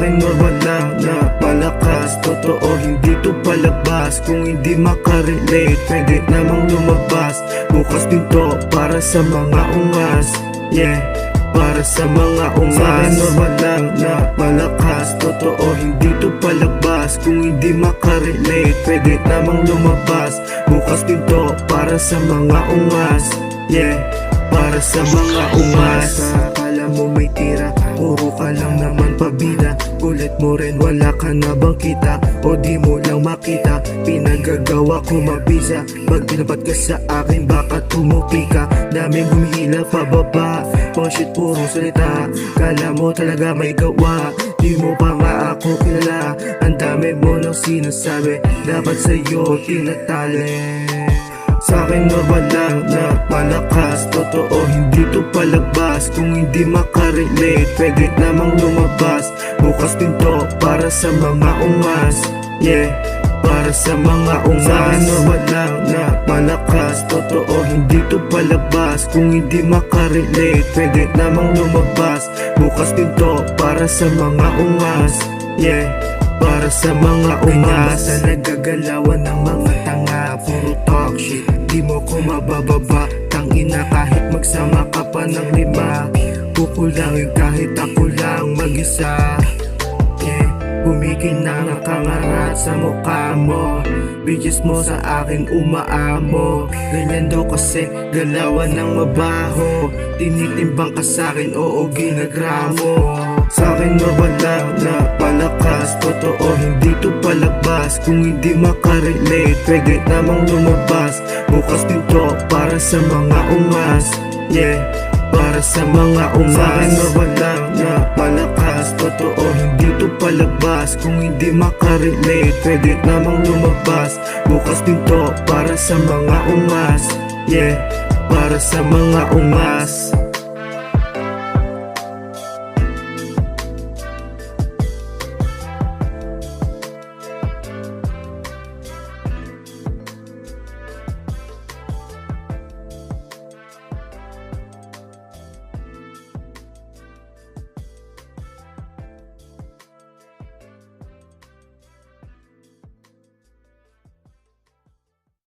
Sa'kin normal lang na malakas. Totoo hindi to palabas. Kung hindi makarelate, pwede namang lumabas. Bukas pinto para sa mga ungas. Yeah, para sa mga ungas. Sa'kin normal lang na malakas. Totoo hindi to palabas. Kung hindi makarelate, pwede namang lumabas. Bukas pinto para sa mga ungas. Yeah, para sa mga ungas. Akala mo may tira, puro ka lang naman pabida. Kulit mo rin, wala ka na bang kita? O di mo lang makita, pinagagawa ko mabisa. Pag pinapat ka sa akin, baka tumupi ka. Daming humihila pababa, mga shit puro salita. Kala mo talaga may gawa, di mo pa nga ako kilala. Ang dami mo nang sinasabi, dapat sa'yo tinatali. Sa'kin normal lang na malakas. Totoo hindi to palabas. Kung hindi makarelate, pwede namang lumabas. Bukas pinto para sa mga ungas. Yeah, para sa mga ungas. Sa'kin normal lang na malakas. Totoo hindi to palabas. Kung hindi makarelate, pwede namang lumabas. Bukas pinto para sa mga ungas. Yeah, para sa mga ungas. Sa nagagalawan ng mga tanga, puro talk shit, di mo ko mabababa. Tangina kahit magsama ka pa ng lima, kukulangin kahit ako lang mag-isa. Yeah, humigil na nakangarat sa mukha mo. Bitches mo sa akin umaamo. Ganyan daw kasi galawan ng mabaho. Tinitimbang ka sa'kin, oo ginagramo. Sa'kin normal lang na palakas. Totoo hindi to palabas. Kung hindi makarelate, pwede namang lumabas. Bukas pinto para sa mga ungas. Yeah, para sa mga ungas. Sa'kin normal lang na palakas. Totoo hindi to palabas. Kung hindi makarelate, pwede namang lumabas. Bukas pinto para sa mga ungas. Yeah, para sa mga ungas.